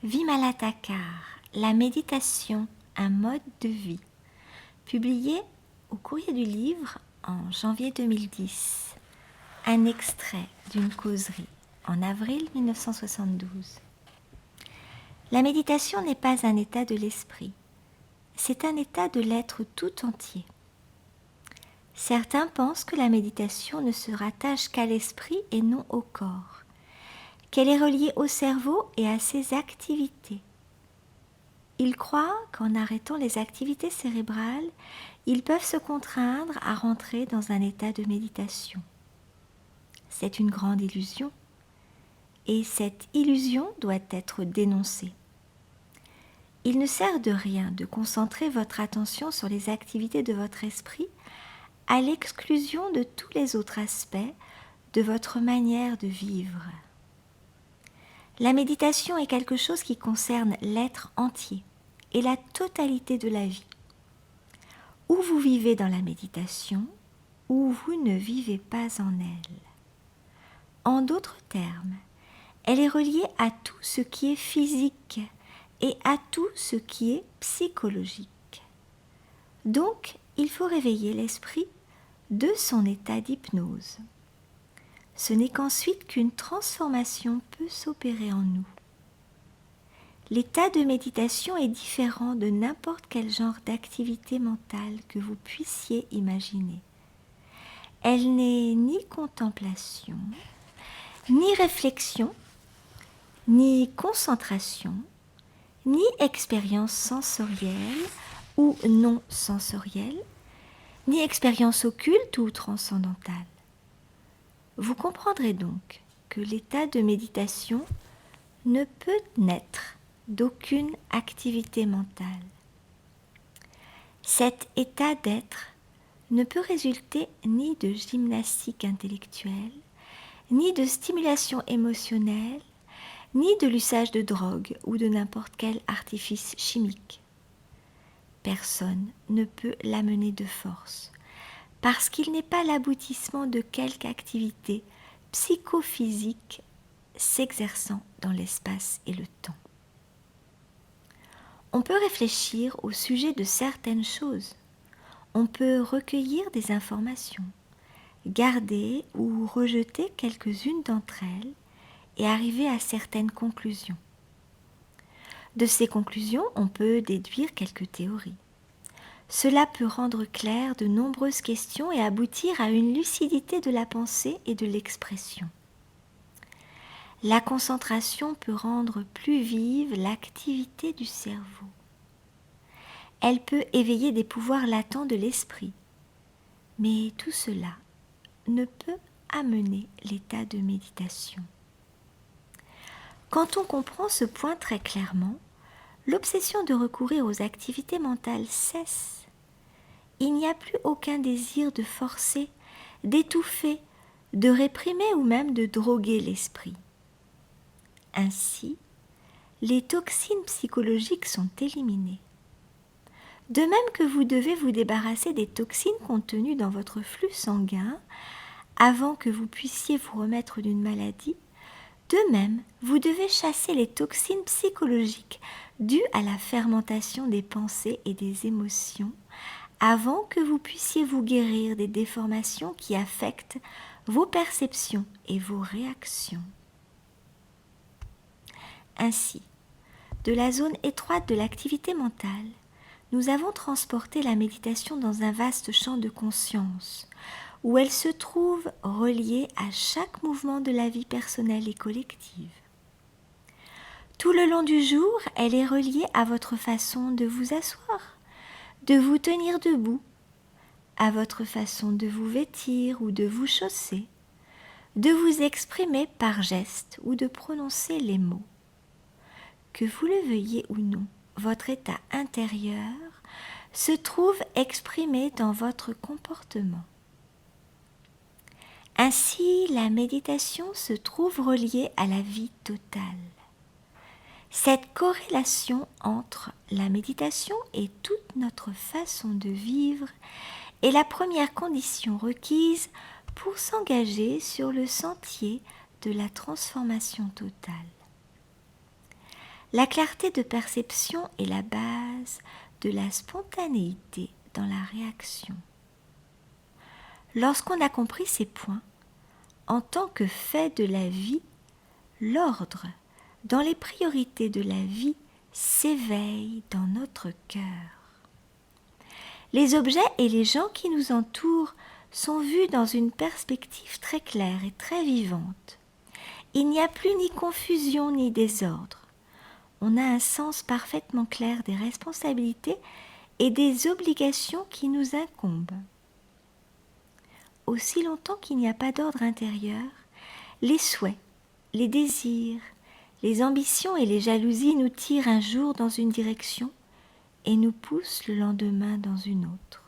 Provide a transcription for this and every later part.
Vimala-Thakar, la méditation, un mode de vie, publié au Courrier du Livre en janvier 2010, un extrait d'une causerie en avril 1972. La méditation n'est pas un état de l'esprit, c'est un état de l'être tout entier. Certains pensent que la méditation ne se rattache qu'à l'esprit et non au corps, qu'elle est reliée au cerveau et à ses activités. Ils croient qu'en arrêtant les activités cérébrales, ils peuvent se contraindre à rentrer dans un état de méditation. C'est une grande illusion, et cette illusion doit être dénoncée. Il ne sert de rien de concentrer votre attention sur les activités de votre esprit à l'exclusion de tous les autres aspects de votre manière de vivre. La méditation est quelque chose qui concerne l'être entier et la totalité de la vie. Ou vous vivez dans la méditation, ou vous ne vivez pas en elle. En d'autres termes, elle est reliée à tout ce qui est physique et à tout ce qui est psychologique. Donc, il faut réveiller l'esprit de son état d'hypnose. Ce n'est qu'ensuite qu'une transformation peut s'opérer en nous. L'état de méditation est différent de n'importe quel genre d'activité mentale que vous puissiez imaginer. Elle n'est ni contemplation, ni réflexion, ni concentration, ni expérience sensorielle ou non sensorielle, ni expérience occulte ou transcendantale. Vous comprendrez donc que l'état de méditation ne peut naître d'aucune activité mentale. Cet état d'être ne peut résulter ni de gymnastique intellectuelle, ni de stimulation émotionnelle, ni de l'usage de drogue ou de n'importe quel artifice chimique. Personne ne peut l'amener de force, parce qu'il n'est pas l'aboutissement de quelque activité psychophysique s'exerçant dans l'espace et le temps. On peut réfléchir au sujet de certaines choses. On peut recueillir des informations, garder ou rejeter quelques-unes d'entre elles et arriver à certaines conclusions. De ces conclusions, on peut déduire quelques théories. Cela peut rendre claires de nombreuses questions et aboutir à une lucidité de la pensée et de l'expression. La concentration peut rendre plus vive l'activité du cerveau. Elle peut éveiller des pouvoirs latents de l'esprit. Mais tout cela ne peut amener l'état de méditation. Quand on comprend ce point très clairement, l'obsession de recourir aux activités mentales cesse. Il n'y a plus aucun désir de forcer, d'étouffer, de réprimer ou même de droguer l'esprit. Ainsi, les toxines psychologiques sont éliminées. De même que vous devez vous débarrasser des toxines contenues dans votre flux sanguin avant que vous puissiez vous remettre d'une maladie, de même, vous devez chasser les toxines psychologiques dues à la fermentation des pensées et des émotions avant que vous puissiez vous guérir des déformations qui affectent vos perceptions et vos réactions. Ainsi, de la zone étroite de l'activité mentale, nous avons transporté la méditation dans un vaste champ de conscience, où elle se trouve reliée à chaque mouvement de la vie personnelle et collective. Tout le long du jour, elle est reliée à votre façon de vous asseoir, de vous tenir debout, à votre façon de vous vêtir ou de vous chausser, de vous exprimer par geste ou de prononcer les mots. Que vous le veuillez ou non, votre état intérieur se trouve exprimé dans votre comportement. Ainsi, la méditation se trouve reliée à la vie totale. Cette corrélation entre la méditation et toute notre façon de vivre est la première condition requise pour s'engager sur le sentier de la transformation totale. La clarté de perception est la base de la spontanéité dans la réaction. Lorsqu'on a compris ces points, en tant que fait de la vie, l'ordre dans les priorités de la vie s'éveille dans notre cœur. Les objets et les gens qui nous entourent sont vus dans une perspective très claire et très vivante. Il n'y a plus ni confusion ni désordre. On a un sens parfaitement clair des responsabilités et des obligations qui nous incombent. Aussi longtemps qu'il n'y a pas d'ordre intérieur, les souhaits, les désirs, les ambitions et les jalousies nous tirent un jour dans une direction et nous poussent le lendemain dans une autre.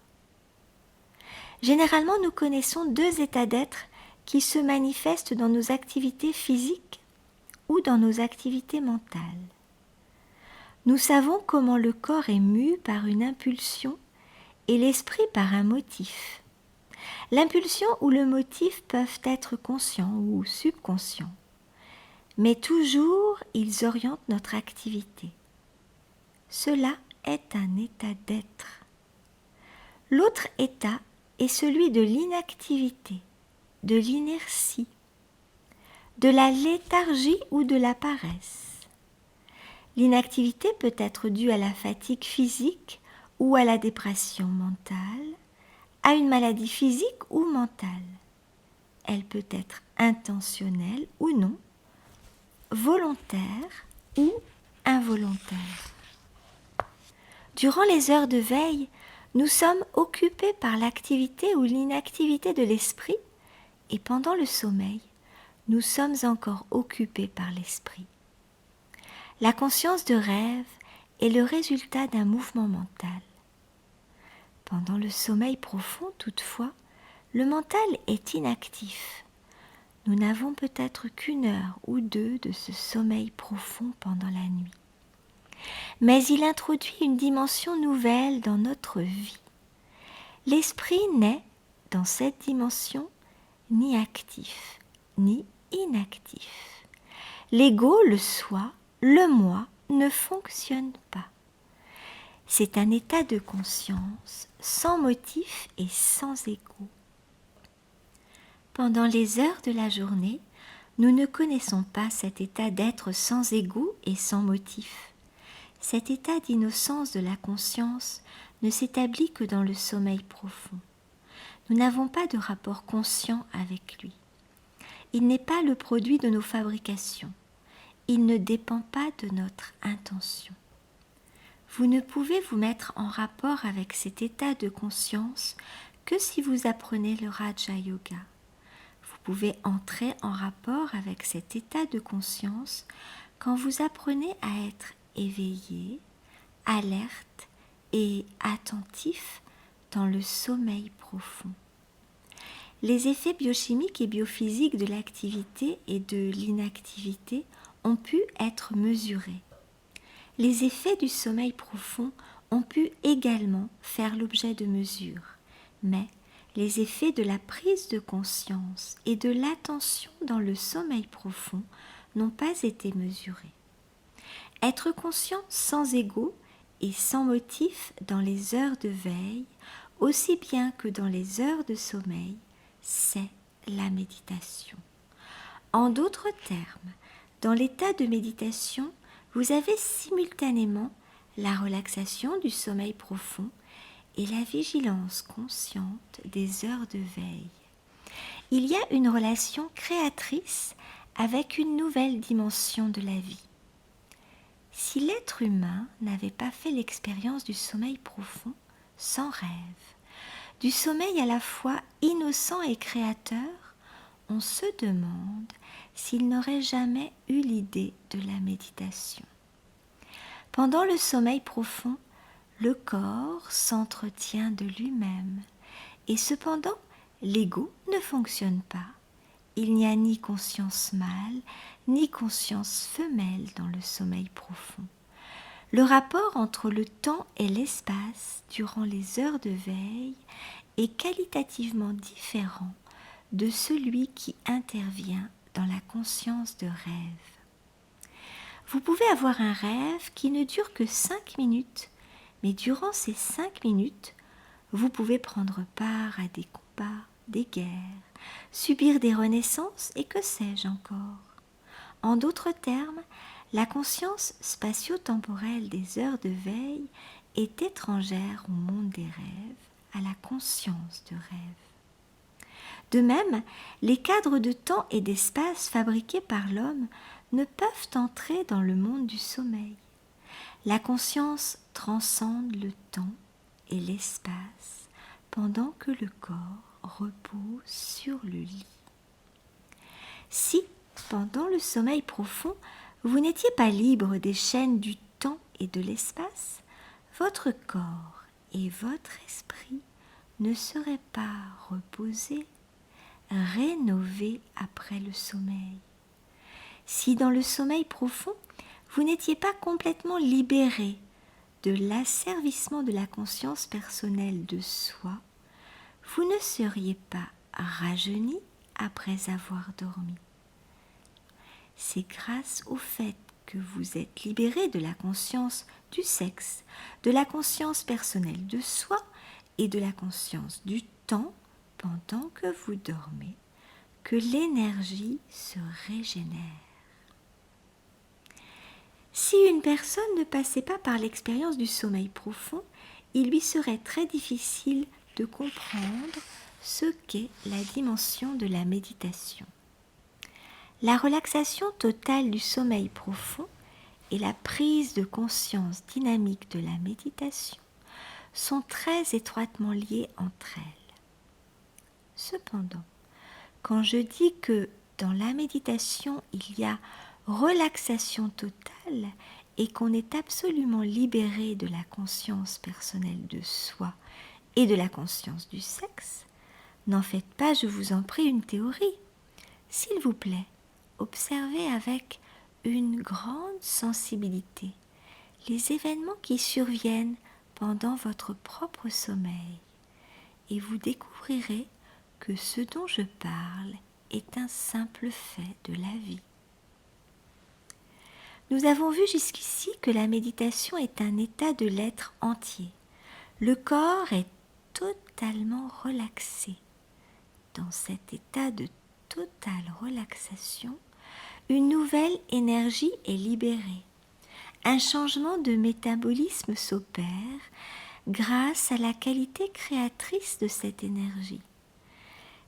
Généralement, nous connaissons deux états d'être qui se manifestent dans nos activités physiques ou dans nos activités mentales. Nous savons comment le corps est mu par une impulsion et l'esprit par un motif. L'impulsion ou le motif peuvent être conscients ou subconscients, mais toujours ils orientent notre activité. Cela est un état d'être. L'autre état est celui de l'inactivité, de l'inertie, de la léthargie ou de la paresse. L'inactivité peut être due à la fatigue physique ou à la dépression mentale, à une maladie physique ou mentale. Elle peut être intentionnelle ou non, volontaire ou involontaire. Durant les heures de veille, nous sommes occupés par l'activité ou l'inactivité de l'esprit et pendant le sommeil, nous sommes encore occupés par l'esprit. La conscience de rêve est le résultat d'un mouvement mental. Pendant le sommeil profond, toutefois, le mental est inactif. Nous n'avons peut-être qu'une heure ou deux de ce sommeil profond pendant la nuit. Mais il introduit une dimension nouvelle dans notre vie. L'esprit n'est, dans cette dimension, ni actif, ni inactif. L'ego, le soi, le moi ne fonctionne pas. C'est un état de conscience sans motif et sans ego. Pendant les heures de la journée, nous ne connaissons pas cet état d'être sans ego et sans motif. Cet état d'innocence de la conscience ne s'établit que dans le sommeil profond. Nous n'avons pas de rapport conscient avec lui. Il n'est pas le produit de nos fabrications. Il ne dépend pas de notre intention. Vous ne pouvez vous mettre en rapport avec cet état de conscience que si vous apprenez le Raja Yoga. Vous pouvez entrer en rapport avec cet état de conscience quand vous apprenez à être éveillé, alerte et attentif dans le sommeil profond. Les effets biochimiques et biophysiques de l'activité et de l'inactivité ont pu être mesurés. Les effets du sommeil profond ont pu également faire l'objet de mesures, mais les effets de la prise de conscience et de l'attention dans le sommeil profond n'ont pas été mesurés. Être conscient sans ego et sans motif dans les heures de veille, aussi bien que dans les heures de sommeil, c'est la méditation. En d'autres termes, dans l'état de méditation, vous avez simultanément la relaxation du sommeil profond et la vigilance consciente des heures de veille. Il y a une relation créatrice avec une nouvelle dimension de la vie. Si l'être humain n'avait pas fait l'expérience du sommeil profond, sans rêve, du sommeil à la fois innocent et créateur, on se demande s'il n'aurait jamais eu l'idée de la méditation. Pendant le sommeil profond, le corps s'entretient de lui-même et cependant l'ego ne fonctionne pas. Il n'y a ni conscience mâle ni conscience femelle dans le sommeil profond. Le rapport entre le temps et l'espace durant les heures de veille est qualitativement différent de celui qui intervient dans la conscience de rêve. Vous pouvez avoir un rêve qui ne dure que 5 minutes, mais durant ces 5 minutes, vous pouvez prendre part à des combats, des guerres, subir des renaissances et que sais-je encore. En d'autres termes, la conscience spatio-temporelle des heures de veille est étrangère au monde des rêves, à la conscience de rêve. De même, les cadres de temps et d'espace fabriqués par l'homme ne peuvent entrer dans le monde du sommeil. La conscience transcende le temps et l'espace pendant que le corps repose sur le lit. Si, pendant le sommeil profond, vous n'étiez pas libre des chaînes du temps et de l'espace, votre corps et votre esprit ne seraient pas reposés, rénovés après le sommeil. Si dans le sommeil profond, vous n'étiez pas complètement libéré de l'asservissement de la conscience personnelle de soi, vous ne seriez pas rajeuni après avoir dormi. C'est grâce au fait que vous êtes libéré de la conscience du sexe, de la conscience personnelle de soi et de la conscience du temps pendant que vous dormez que l'énergie se régénère. Si une personne ne passait pas par l'expérience du sommeil profond, il lui serait très difficile de comprendre ce qu'est la dimension de la méditation. La relaxation totale du sommeil profond et la prise de conscience dynamique de la méditation sont très étroitement liées entre elles. Cependant, quand je dis que dans la méditation il y a relaxation totale et qu'on est absolument libéré de la conscience personnelle de soi et de la conscience du sexe, n'en faites pas, je vous en prie, une théorie. S'il vous plaît, observez avec une grande sensibilité les événements qui surviennent pendant votre propre sommeil et vous découvrirez que ce dont je parle est un simple fait de la vie. Nous avons vu jusqu'ici que la méditation est un état de l'être entier. Le corps est totalement relaxé. Dans cet état de totale relaxation, une nouvelle énergie est libérée. Un changement de métabolisme s'opère grâce à la qualité créatrice de cette énergie.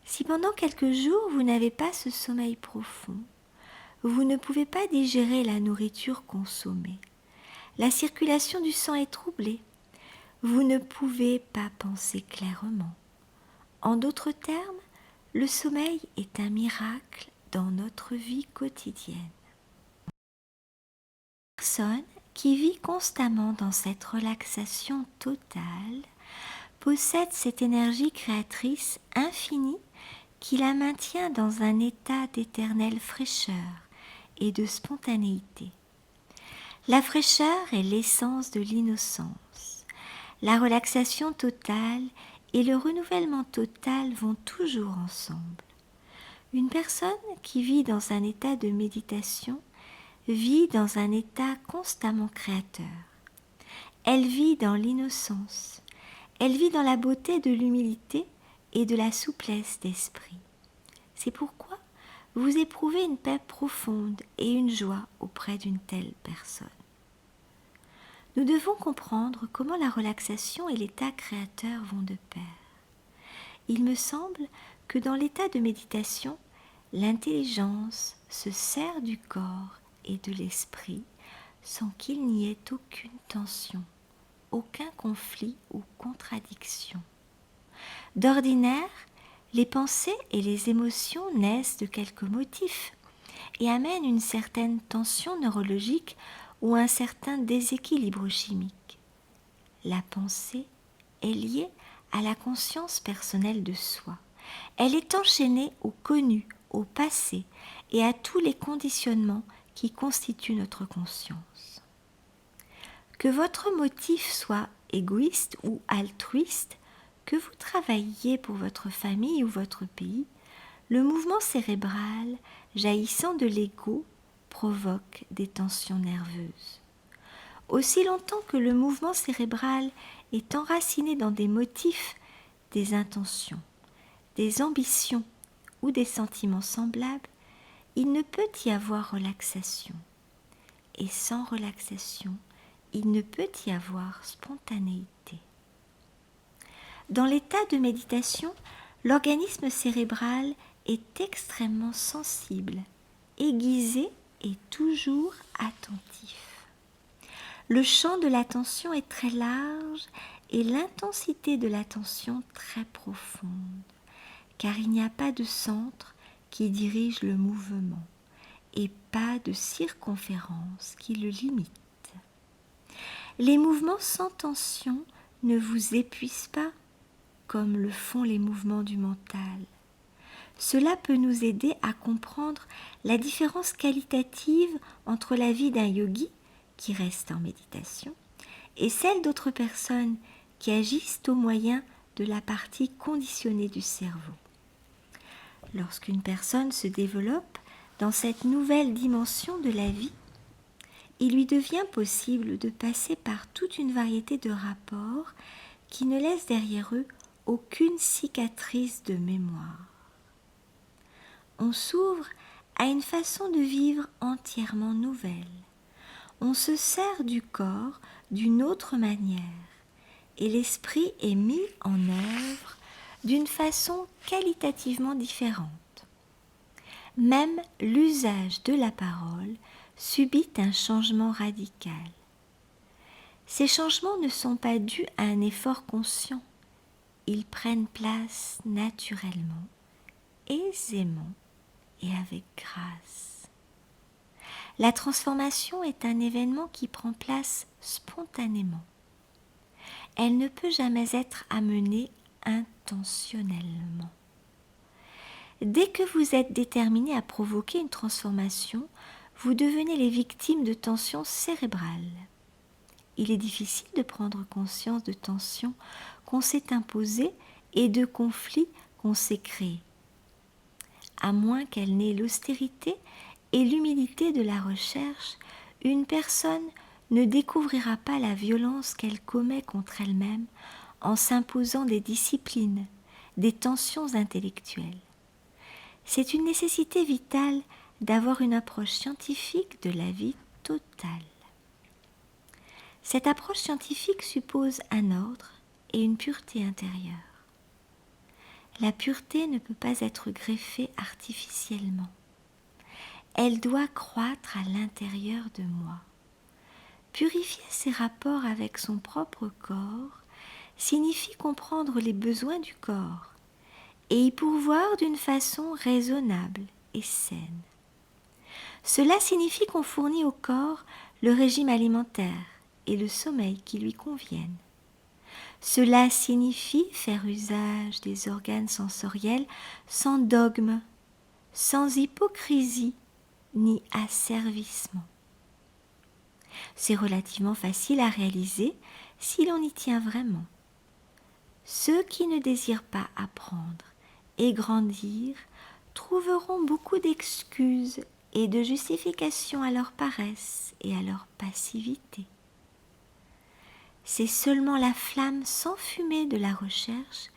Si pendant quelques jours vous n'avez pas ce sommeil profond, vous ne pouvez pas digérer la nourriture consommée. La circulation du sang est troublée. Vous ne pouvez pas penser clairement. En d'autres termes, le sommeil est un miracle dans notre vie quotidienne. La personne qui vit constamment dans cette relaxation totale possède cette énergie créatrice infinie qui la maintient dans un état d'éternelle fraîcheur et de spontanéité. La fraîcheur est l'essence de l'innocence. La relaxation totale et le renouvellement total vont toujours ensemble. Une personne qui vit dans un état de méditation vit dans un état constamment créateur. Elle vit dans l'innocence. Elle vit dans la beauté de l'humilité et de la souplesse d'esprit. C'est pourquoi vous éprouvez une paix profonde et une joie auprès d'une telle personne. Nous devons comprendre comment la relaxation et l'état créateur vont de pair. Il me semble que dans l'état de méditation, l'intelligence se sert du corps et de l'esprit sans qu'il n'y ait aucune tension, aucun conflit ou contradiction. D'ordinaire, les pensées et les émotions naissent de quelques motifs et amènent une certaine tension neurologique ou un certain déséquilibre chimique. La pensée est liée à la conscience personnelle de soi. Elle est enchaînée au connu, au passé et à tous les conditionnements qui constituent notre conscience. Que votre motif soit égoïste ou altruiste, que vous travailliez pour votre famille ou votre pays, le mouvement cérébral jaillissant de l'ego provoque des tensions nerveuses. Aussi longtemps que le mouvement cérébral est enraciné dans des motifs, des intentions, des ambitions ou des sentiments semblables, il ne peut y avoir relaxation. Et sans relaxation, il ne peut y avoir spontanéité. Dans l'état de méditation, l'organisme cérébral est extrêmement sensible, aiguisé et toujours attentif. Le champ de l'attention est très large et l'intensité de l'attention très profonde, car il n'y a pas de centre qui dirige le mouvement et pas de circonférence qui le limite. Les mouvements sans tension ne vous épuisent pas comme le font les mouvements du mental. Cela peut nous aider à comprendre la différence qualitative entre la vie d'un yogi qui reste en méditation et celle d'autres personnes qui agissent au moyen de la partie conditionnée du cerveau. Lorsqu'une personne se développe dans cette nouvelle dimension de la vie, il lui devient possible de passer par toute une variété de rapports qui ne laissent derrière eux aucune cicatrice de mémoire. On s'ouvre à une façon de vivre entièrement nouvelle. On se sert du corps d'une autre manière et l'esprit est mis en œuvre d'une façon qualitativement différente. Même l'usage de la parole subit un changement radical. Ces changements ne sont pas dus à un effort conscient. Ils prennent place naturellement, aisément et avec grâce. La transformation est un événement qui prend place spontanément. Elle ne peut jamais être amenée intentionnellement. Dès que vous êtes déterminé à provoquer une transformation, vous devenez les victimes de tensions cérébrales. Il est difficile de prendre conscience de tensions qu'on s'est imposées et de conflits qu'on s'est créés, à moins qu'elle n'ait l'austérité et l'humilité de la recherche. Une personne ne découvrira pas la violence qu'elle commet contre elle-même en s'imposant des disciplines, des tensions intellectuelles. C'est une nécessité vitale d'avoir une approche scientifique de la vie totale. Cette approche scientifique suppose un ordre et une pureté intérieure. La pureté ne peut pas être greffée artificiellement. Elle doit croître à l'intérieur de moi. Purifier ses rapports avec son propre corps signifie comprendre les besoins du corps et y pourvoir d'une façon raisonnable et saine. Cela signifie qu'on fournit au corps le régime alimentaire et le sommeil qui lui conviennent. Cela signifie faire usage des organes sensoriels sans dogme, sans hypocrisie ni asservissement. C'est relativement facile à réaliser si l'on y tient vraiment. Ceux qui ne désirent pas apprendre et grandir trouveront beaucoup d'excuses et de justifications à leur paresse et à leur passivité. C'est seulement la flamme sans fumée de la recherche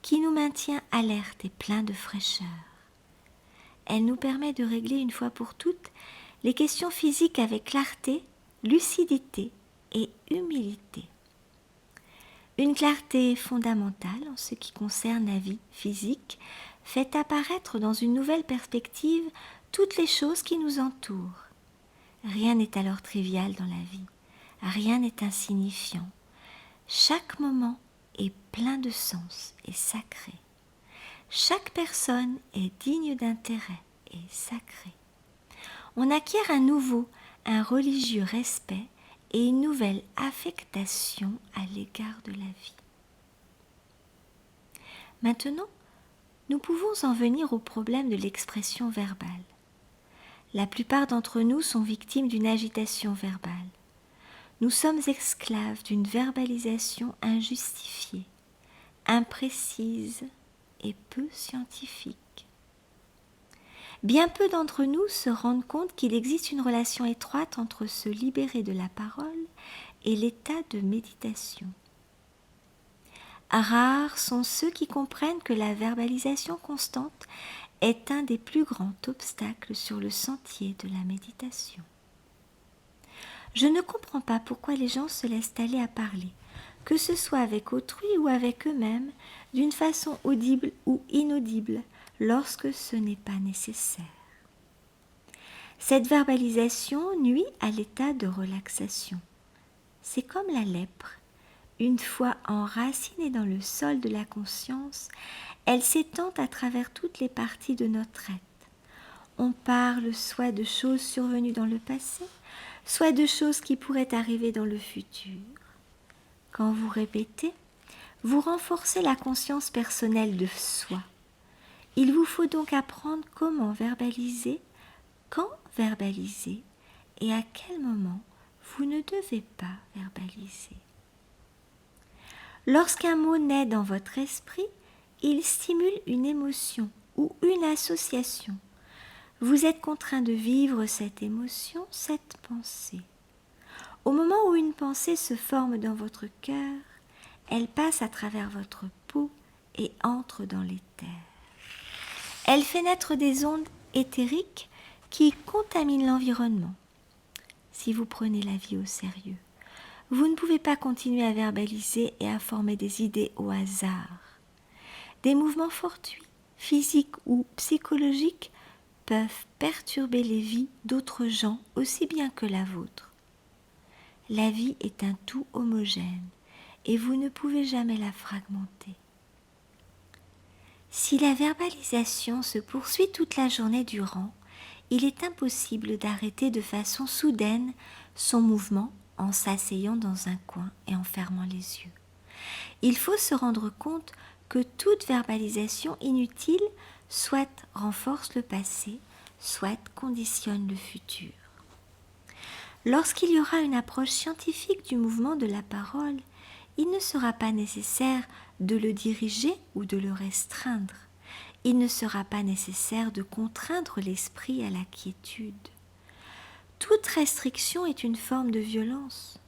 qui nous maintient alertes et pleins de fraîcheur. Elle nous permet de régler une fois pour toutes les questions physiques avec clarté, lucidité et humilité. Une clarté fondamentale en ce qui concerne la vie physique fait apparaître dans une nouvelle perspective toutes les choses qui nous entourent. Rien n'est alors trivial dans la vie, rien n'est insignifiant. Chaque moment est plein de sens et sacré. Chaque personne est digne d'intérêt et sacrée. On acquiert à nouveau un religieux respect et une nouvelle affectation à l'égard de la vie. Maintenant, nous pouvons en venir au problème de l'expression verbale. La plupart d'entre nous sont victimes d'une agitation verbale. Nous sommes esclaves d'une verbalisation injustifiée, imprécise et peu scientifique. Bien peu d'entre nous se rendent compte qu'il existe une relation étroite entre se libérer de la parole et l'état de méditation. Rares sont ceux qui comprennent que la verbalisation constante est un des plus grands obstacles sur le sentier de la méditation. Je ne comprends pas pourquoi les gens se laissent aller à parler, que ce soit avec autrui ou avec eux-mêmes, d'une façon audible ou inaudible, lorsque ce n'est pas nécessaire. Cette verbalisation nuit à l'état de relaxation. C'est comme la lèpre. Une fois enracinée dans le sol de la conscience, elle s'étend à travers toutes les parties de notre être. On parle soit de choses survenues dans le passé, soit de choses qui pourraient arriver dans le futur. Quand vous répétez, vous renforcez la conscience personnelle de soi. Il vous faut donc apprendre comment verbaliser, quand verbaliser et à quel moment vous ne devez pas verbaliser. Lorsqu'un mot naît dans votre esprit, il stimule une émotion ou une association. Vous êtes contraint de vivre cette émotion, cette pensée. Au moment où une pensée se forme dans votre cœur, elle passe à travers votre peau et entre dans l'éther. Elle fait naître des ondes éthériques qui contaminent l'environnement. Si vous prenez la vie au sérieux, vous ne pouvez pas continuer à verbaliser et à former des idées au hasard. Des mouvements fortuits, physiques ou psychologiques, peuvent perturber les vies d'autres gens aussi bien que la vôtre. La vie est un tout homogène et vous ne pouvez jamais la fragmenter. Si la verbalisation se poursuit toute la journée durant, il est impossible d'arrêter de façon soudaine son mouvement en s'asseyant dans un coin et en fermant les yeux. Il faut se rendre compte que toute verbalisation inutile soit renforce le passé, soit conditionne le futur. Lorsqu'il y aura une approche scientifique du mouvement de la parole, il ne sera pas nécessaire de le diriger ou de le restreindre. Il ne sera pas nécessaire de contraindre l'esprit à la quiétude. Toute restriction est une forme de violence.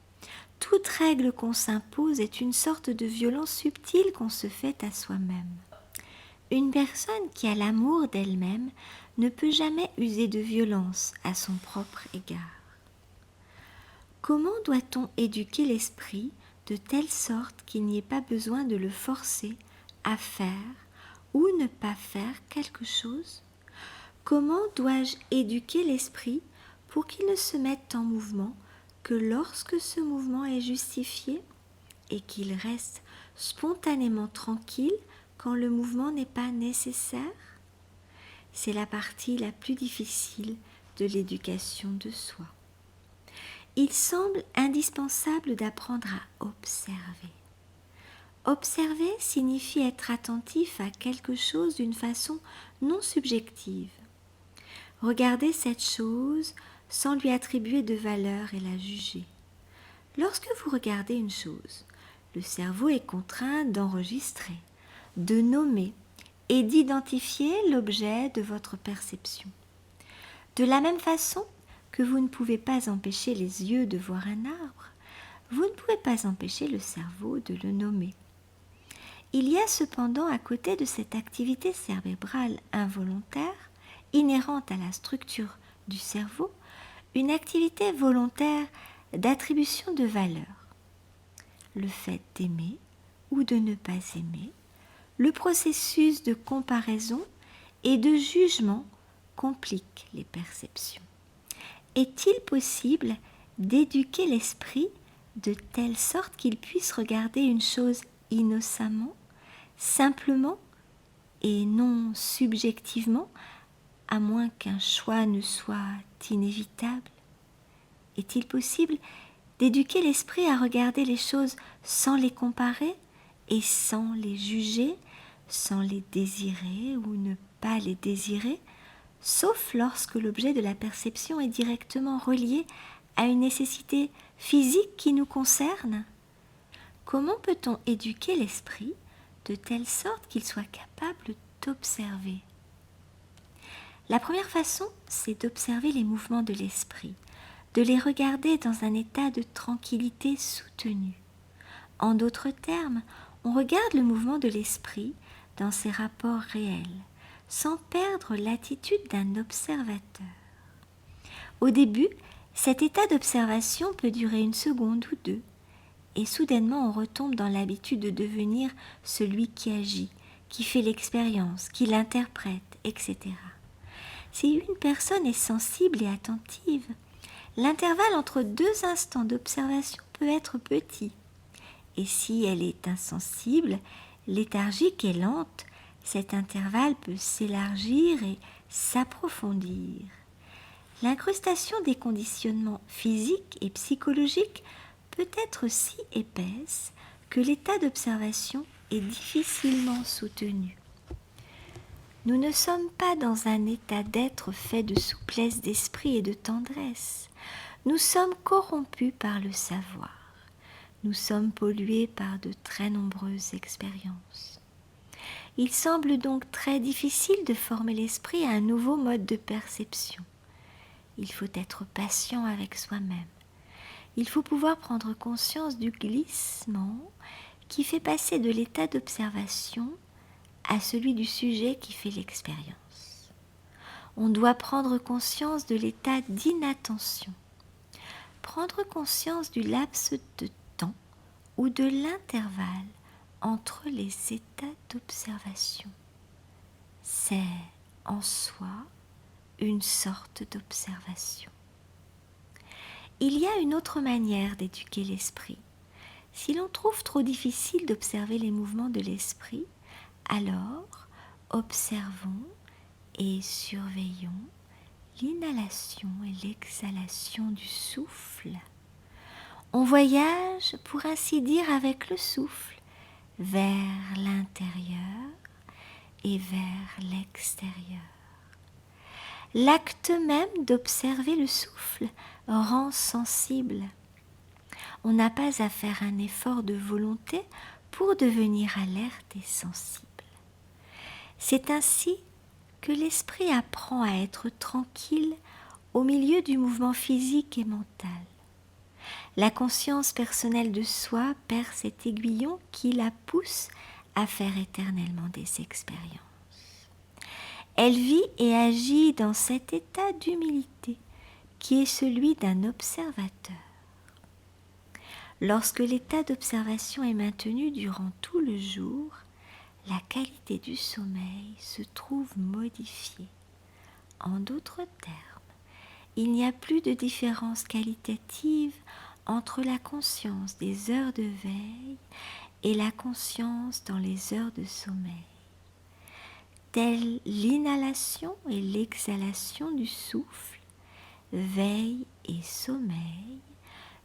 Toute règle qu'on s'impose est une sorte de violence subtile qu'on se fait à soi-même. Une personne qui a l'amour d'elle-même ne peut jamais user de violence à son propre égard. Comment doit-on éduquer l'esprit de telle sorte qu'il n'y ait pas besoin de le forcer à faire ou ne pas faire quelque chose? Comment dois-je éduquer l'esprit pour qu'il ne se mette en mouvement que lorsque ce mouvement est justifié et qu'il reste spontanément tranquille quand le mouvement n'est pas nécessaire? C'est la partie la plus difficile de l'éducation de soi. Il semble indispensable d'apprendre à observer. Observer signifie être attentif à quelque chose d'une façon non subjective. Regarder cette chose sans lui attribuer de valeur et la juger. Lorsque vous regardez une chose, le cerveau est contraint d'enregistrer, de nommer et d'identifier l'objet de votre perception. De la même façon que vous ne pouvez pas empêcher les yeux de voir un arbre, vous ne pouvez pas empêcher le cerveau de le nommer. Il y a cependant à côté de cette activité cérébrale involontaire, inhérente à la structure du cerveau, une activité volontaire d'attribution de valeur. Le fait d'aimer ou de ne pas aimer, le processus de comparaison et de jugement complique les perceptions. Est-il possible d'éduquer l'esprit de telle sorte qu'il puisse regarder une chose innocemment, simplement et non subjectivement, à moins qu'un choix ne soit inévitable? Est-il possible d'éduquer l'esprit à regarder les choses sans les comparer et sans les juger, sans les désirer ou ne pas les désirer, sauf lorsque l'objet de la perception est directement relié à une nécessité physique qui nous concerne? Comment peut-on éduquer l'esprit de telle sorte qu'il soit capable d'observer? La première façon, c'est d'observer les mouvements de l'esprit, de les regarder dans un état de tranquillité soutenue. En d'autres termes, on regarde le mouvement de l'esprit dans ses rapports réels, sans perdre l'attitude d'un observateur. Au début, cet état d'observation peut durer 1 seconde ou 2, et soudainement on retombe dans l'habitude de devenir celui qui agit, qui fait l'expérience, qui l'interprète, etc. Si une personne est sensible et attentive, l'intervalle entre 2 instants d'observation peut être petit. Et si elle est insensible, léthargique et lente, cet intervalle peut s'élargir et s'approfondir. L'incrustation des conditionnements physiques et psychologiques peut être si épaisse que l'état d'observation est difficilement soutenu. Nous ne sommes pas dans un état d'être fait de souplesse d'esprit et de tendresse. Nous sommes corrompus par le savoir. Nous sommes pollués par de très nombreuses expériences. Il semble donc très difficile de former l'esprit à un nouveau mode de perception. Il faut être patient avec soi-même. Il faut pouvoir prendre conscience du glissement qui fait passer de l'état d'observation à celui du sujet qui fait l'expérience. On doit prendre conscience de l'état d'inattention, prendre conscience du laps de temps ou de l'intervalle entre les états d'observation. C'est en soi une sorte d'observation. Il y a une autre manière d'éduquer l'esprit. Si l'on trouve trop difficile d'observer les mouvements de l'esprit, alors observons et surveillons l'inhalation et l'exhalation du souffle. On voyage, pour ainsi dire, avec le souffle vers l'intérieur et vers l'extérieur. L'acte même d'observer le souffle rend sensible. On n'a pas à faire un effort de volonté pour devenir alerte et sensible. C'est ainsi que l'esprit apprend à être tranquille au milieu du mouvement physique et mental. La conscience personnelle de soi perd cet aiguillon qui la pousse à faire éternellement des expériences. Elle vit et agit dans cet état d'humilité qui est celui d'un observateur. Lorsque l'état d'observation est maintenu durant tout le jour, la qualité du sommeil se trouve modifiée. En d'autres termes, il n'y a plus de différence qualitative entre la conscience des heures de veille et la conscience dans les heures de sommeil. Telle l'inhalation et l'exhalation du souffle, veille et sommeil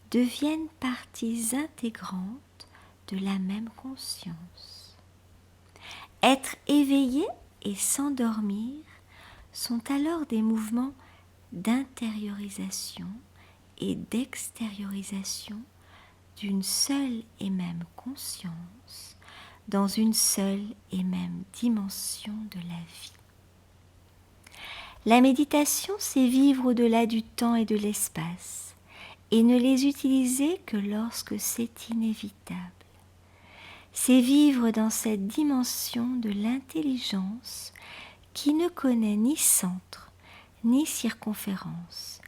deviennent parties intégrantes de la même conscience. Être éveillé et s'endormir sont alors des mouvements d'intériorisation et d'extériorisation d'une seule et même conscience dans une seule et même dimension de la vie. La méditation, c'est vivre au-delà du temps et de l'espace et ne les utiliser que lorsque c'est inévitable. C'est vivre dans cette dimension de l'intelligence qui ne connaît ni centre ni circonférence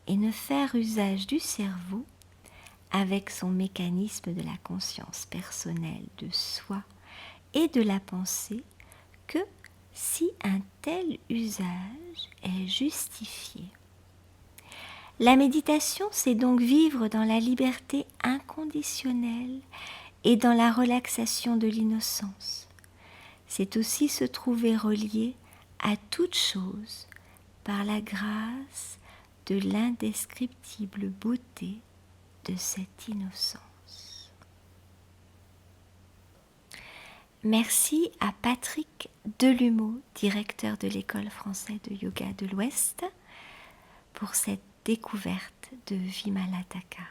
et ne faire usage du cerveau avec son mécanisme de la conscience personnelle de soi et de la pensée que si un tel usage est justifié. La méditation, c'est donc vivre dans la liberté inconditionnelle et dans la relaxation de l'innocence. C'est aussi se trouver relié à toute chose par la grâce de l'indescriptible beauté de cette innocence. Merci à Patrick Delumeau, directeur de l'École française de yoga de l'Ouest, pour cette découverte de Vimalataka.